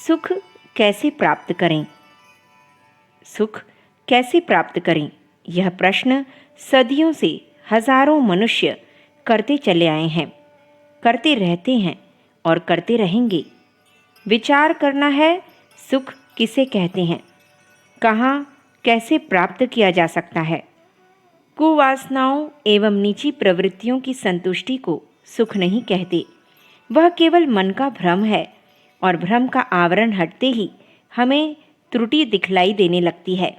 सुख कैसे प्राप्त करें? सुख कैसे प्राप्त करें, यह प्रश्न सदियों से हजारों मनुष्य करते चले आए हैं, करते रहते हैं और करते रहेंगे। विचार करना है, सुख किसे कहते हैं, कहाँ कैसे प्राप्त किया जा सकता है। कुवासनाओं एवं नीची प्रवृत्तियों की संतुष्टि को सुख नहीं कहते। वह केवल मन का भ्रम है और भ्रम का आवरण हटते ही हमें त्रुटि दिखलाई देने लगती है।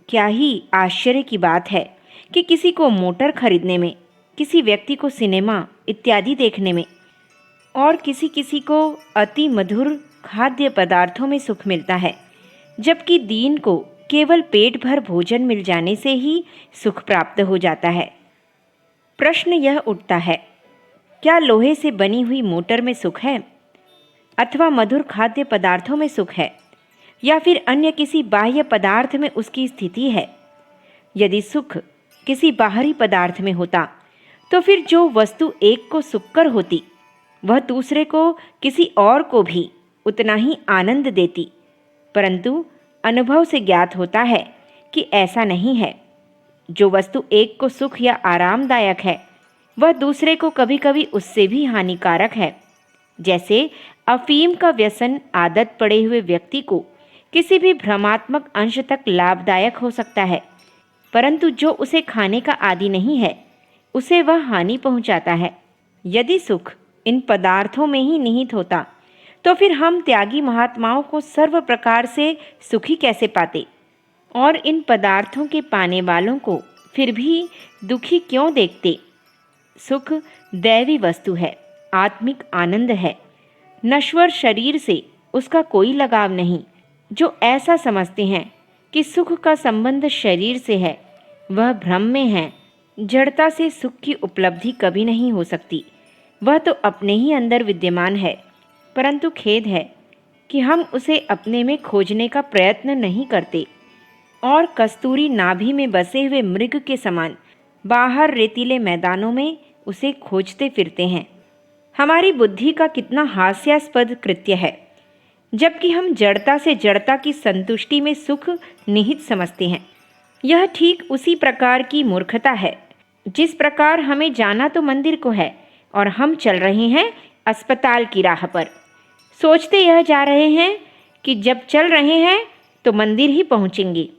क्या ही आश्चर्य की बात है कि किसी को मोटर खरीदने में, किसी व्यक्ति को सिनेमा इत्यादि देखने में और किसी किसी को अति मधुर खाद्य पदार्थों में सुख मिलता है, जबकि दीन को केवल पेट भर भोजन मिल जाने से ही सुख प्राप्त हो जाता है। प्रश्न यह उठता है, क्या लोहे से बनी हुई मोटर में सुख है, अथवा मधुर खाद्य पदार्थों में सुख है, या फिर अन्य किसी बाह्य पदार्थ में उसकी स्थिति है? यदि सुख किसी बाहरी पदार्थ में होता तो फिर जो वस्तु एक को सुखकर होती वह दूसरे को, किसी और को भी उतना ही आनंद देती, परंतु अनुभव से ज्ञात होता है कि ऐसा नहीं है। जो वस्तु एक को सुख या आरामदायक है वह दूसरे को कभी कभी उससे भी हानिकारक है। जैसे अफीम का व्यसन आदत पड़े हुए व्यक्ति को किसी भी भ्रमात्मक अंश तक लाभदायक हो सकता है, परंतु जो उसे खाने का आदी नहीं है उसे वह हानि पहुंचाता है। यदि सुख इन पदार्थों में ही निहित होता तो फिर हम त्यागी महात्माओं को सर्व प्रकार से सुखी कैसे पाते, और इन पदार्थों के पाने वालों को फिर भी दुखी क्यों देखते? सुख दैवी वस्तु है, आत्मिक आनंद है। नश्वर शरीर से उसका कोई लगाव नहीं। जो ऐसा समझते हैं कि सुख का संबंध शरीर से है वह भ्रम में है। जड़ता से सुख की उपलब्धि कभी नहीं हो सकती, वह तो अपने ही अंदर विद्यमान है, परंतु खेद है कि हम उसे अपने में खोजने का प्रयत्न नहीं करते और कस्तूरी नाभि में बसे हुए मृग के समान बाहर रेतीले मैदानों में उसे खोजते फिरते हैं। हमारी बुद्धि का कितना हास्यास्पद कृत्य है, जबकि हम जड़ता से जड़ता की संतुष्टि में सुख निहित समझते हैं। यह ठीक उसी प्रकार की मूर्खता है जिस प्रकार हमें जाना तो मंदिर को है और हम चल रहे हैं अस्पताल की राह पर। सोचते यह जा रहे हैं कि जब चल रहे हैं तो मंदिर ही पहुंचेंगे।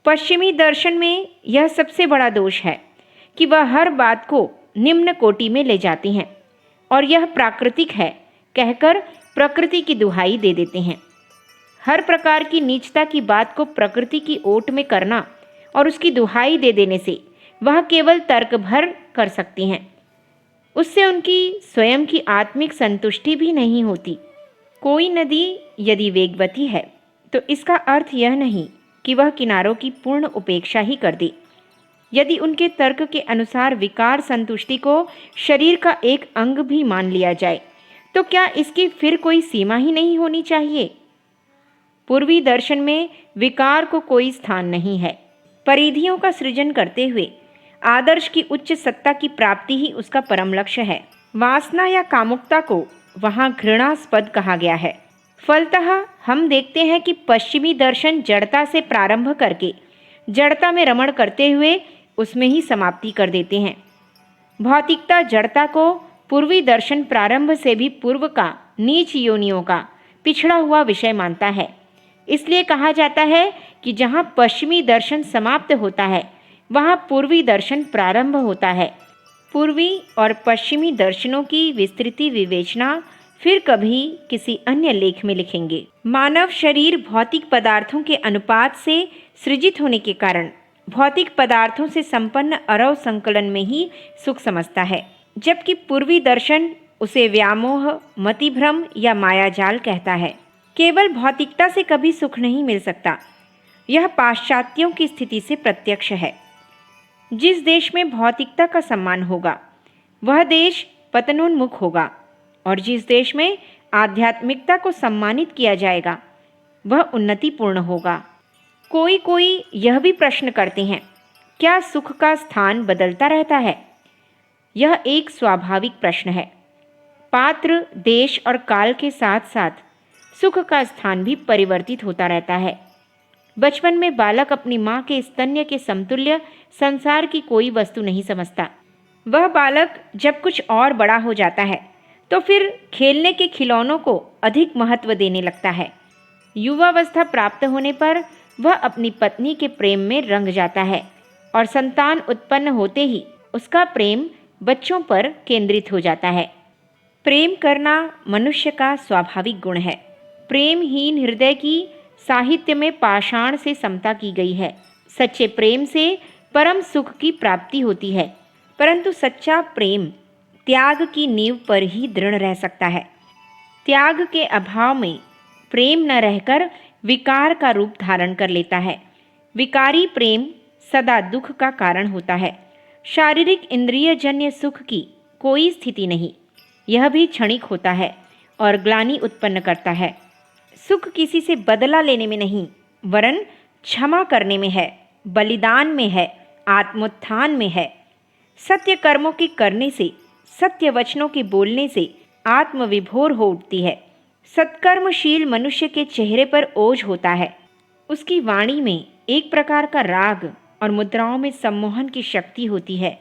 पश्चिमी दर्शन में यह सबसे बड़ा दोष है कि वह हर बात को निम्न कोटि में ले जाती हैं और यह प्राकृतिक है कहकर प्रकृति की दुहाई दे देते हैं। हर प्रकार की नीचता की बात को प्रकृति की ओट में करना और उसकी दुहाई दे देने से वह केवल तर्क भर कर सकती हैं, उससे उनकी स्वयं की आत्मिक संतुष्टि भी नहीं होती। कोई नदी यदि वेगवती है तो इसका अर्थ यह नहीं कि वह किनारों की पूर्ण उपेक्षा ही कर दे। यदि उनके तर्क के अनुसार विकार संतुष्टि को शरीर का एक अंग भी मान लिया जाए तो क्या इसकी फिर कोई सीमा ही नहीं होनी चाहिए? पूर्वी दर्शन में विकार को कोई स्थान नहीं है। परिधियों का सृजन करते हुए आदर्श की उच्च सत्ता की प्राप्ति ही उसका परम लक्ष्य है। वासना या कामुकता को वहाँ घृणास्पद कहा गया है। फलतः हम देखते हैं कि पश्चिमी दर्शन जड़ता से प्रारंभ करके जड़ता में रमण करते हुए उसमें ही समाप्ति कर देते हैं। भौतिकता जड़ता को पूर्वी दर्शन प्रारंभ से भी पूर्व का, नीच योनियों का पिछड़ा हुआ विषय मानता है। इसलिए कहा जाता है कि जहाँ पश्चिमी दर्शन समाप्त होता है वहाँ पूर्वी दर्शन प्रारंभ होता है। पूर्वी और पश्चिमी दर्शनों की विस्तृति विवेचना फिर कभी किसी अन्य लेख में लिखेंगे। मानव शरीर भौतिक पदार्थों के अनुपात से सृजित होने के कारण भौतिक पदार्थों से संपन्न अरव संकलन में ही सुख समझता है, जबकि पूर्वी दर्शन उसे व्यामोह, मतिभ्रम या मायाजाल कहता है। केवल भौतिकता से कभी सुख नहीं मिल सकता। यह पाश्चात्यों की स्थिति से प्रत्यक्ष है। जिस देश में भौतिकता का सम्मान होगा वह देश पतनोन्मुख होगा, और जिस देश में आध्यात्मिकता को सम्मानित किया जाएगा वह उन्नतिपूर्ण होगा। कोई कोई यह भी प्रश्न करते हैं, क्या सुख का स्थान बदलता रहता है? यह एक स्वाभाविक प्रश्न है। पात्र, देश और काल के साथ साथ सुख का स्थान भी परिवर्तित होता रहता है। बचपन में बालक अपनी माँ के स्तन्य के समतुल्य संसार की कोई वस्तु नहीं समझता। वह बालक जब कुछ और बड़ा हो जाता है तो फिर खेलने के खिलौनों को अधिक महत्व देने लगता है। युवावस्था प्राप्त होने पर वह अपनी पत्नी के प्रेम में रंग जाता है और संतान उत्पन्न होते ही उसका प्रेम बच्चों पर केंद्रित हो जाता है। प्रेम करना मनुष्य का स्वाभाविक गुण है। प्रेमहीन हृदय की साहित्य में पाषाण से समता की गई है। सच्चे प्रेम से परम सुख की प्राप्ति होती है, परंतु सच्चा प्रेम त्याग की नींव पर ही दृढ़ रह सकता है। त्याग के अभाव में प्रेम न रहकर विकार का रूप धारण कर लेता है। विकारी प्रेम सदा दुख का कारण होता है। शारीरिक इंद्रियजन्य सुख की कोई स्थिति नहीं, यह भी क्षणिक होता है और ग्लानि उत्पन्न करता है। सुख किसी से बदला लेने में नहीं, वरन क्षमा करने में है, बलिदान में है, आत्मोत्थान में है। सत्य कर्मों के करने से, सत्य वचनों के बोलने से आत्मविभोर हो उठती है। सत्कर्मशील मनुष्य के चेहरे ओज ओझ होता है। उसकी वाणी में एक प्रकार का राग और मुद्राओं में सम्मोहन की शक्ति होती है,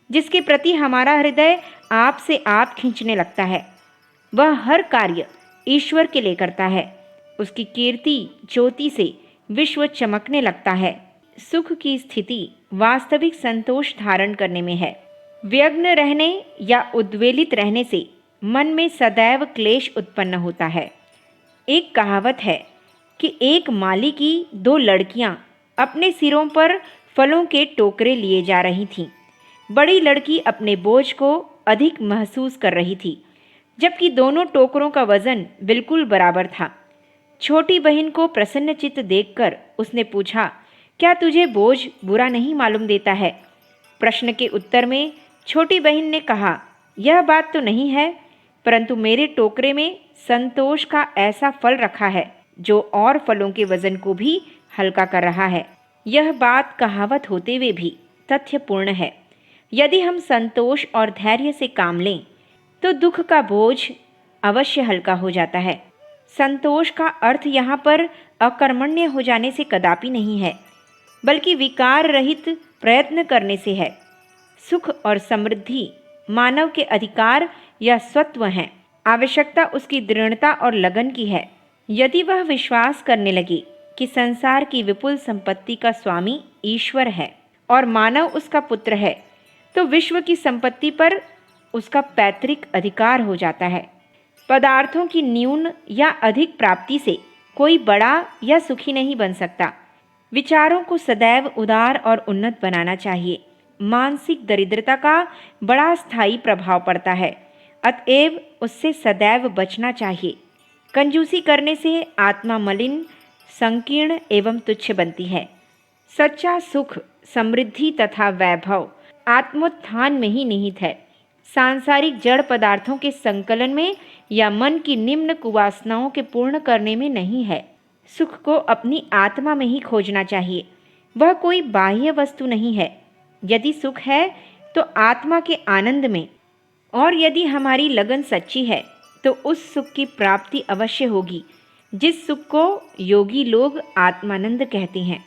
जिसके प्रति हमारा हृदय आप से आप खींचने लगता है। वह हर कार्य ईश्वर के लिए करता है। उसकी कीर्ति ज्योति से विश्व चमकने लगता है। सुख की स्थिति वास्तविक संतोष धारण करने में है। व्यग्न रहने या उद्वेलित रहने से मन में सदैव क्लेश उत्पन्न होता है। एक कहावत है कि एक माली की 2 लड़कियां अपने सिरों पर फलों के टोकरे लिए जा रही थीं। बड़ी लड़की अपने बोझ को अधिक महसूस कर रही थी, जबकि दोनों टोकरों का वजन बिल्कुल बराबर था। छोटी बहन को प्रसन्नचित्त देखकर उसने पूछा, क्या तुझे बोझ बुरा नहीं मालूम देता है? प्रश्न के उत्तर में छोटी बहन ने कहा, यह बात तो नहीं है, परंतु मेरे टोकरे में संतोष का ऐसा फल रखा है जो और फलों के वजन को भी हल्का कर रहा है। यह बात कहावत होते हुए भी तथ्यपूर्ण है। यदि हम संतोष और धैर्य से काम लें तो दुख का बोझ अवश्य हल्का हो जाता है। संतोष का अर्थ यहाँ पर अकर्मण्य हो जाने से कदापि नहीं है, बल्कि विकार रहित प्रयत्न करने से है। सुख और समृद्धि मानव के अधिकार या स्वत्व हैं। आवश्यकता उसकी दृढ़ता और लगन की है। यदि वह विश्वास करने लगे कि संसार की विपुल संपत्ति का स्वामी ईश्वर है और मानव उसका पुत्र है, तो विश्व की संपत्ति पर उसका पैतृक अधिकार हो जाता है। पदार्थों की न्यून या अधिक प्राप्ति से कोई बड़ा या सुखी नहीं बन सकता। विचारों को सदैव उदार और उन्नत बनाना चाहिए। मानसिक दरिद्रता का बड़ा स्थायी प्रभाव पड़ता है, अतएव उससे सदैव बचना चाहिए। कंजूसी करने से आत्मा मलिन, संकीर्ण एवं तुच्छ बनती है। सच्चा सुख, समृद्धि तथा वैभव आत्मोत्थान में ही निहित है। सांसारिक जड़ पदार्थों के संकलन में या मन की निम्न कुवासनाओं के पूर्ण करने में नहीं है। सुख को अपनी आत्मा में ही खोजना चाहिए। वह कोई बाह्य वस्तु नहीं है। यदि सुख है तो आत्मा के आनंद में, और यदि हमारी लगन सच्ची है तो उस सुख की प्राप्ति अवश्य होगी, जिस सुख को योगी लोग आत्मानंद कहते हैं।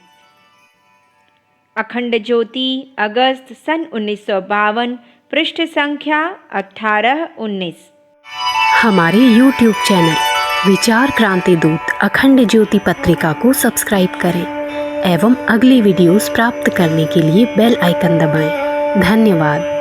अखंड ज्योति, अगस्त सन 1952, पृष्ठ संख्या 18-19। हमारे YouTube चैनल विचार क्रांति दूत अखंड ज्योति पत्रिका को सब्सक्राइब करें एवं अगली वीडियोस प्राप्त करने के लिए बेल आइकन दबाएं। धन्यवाद।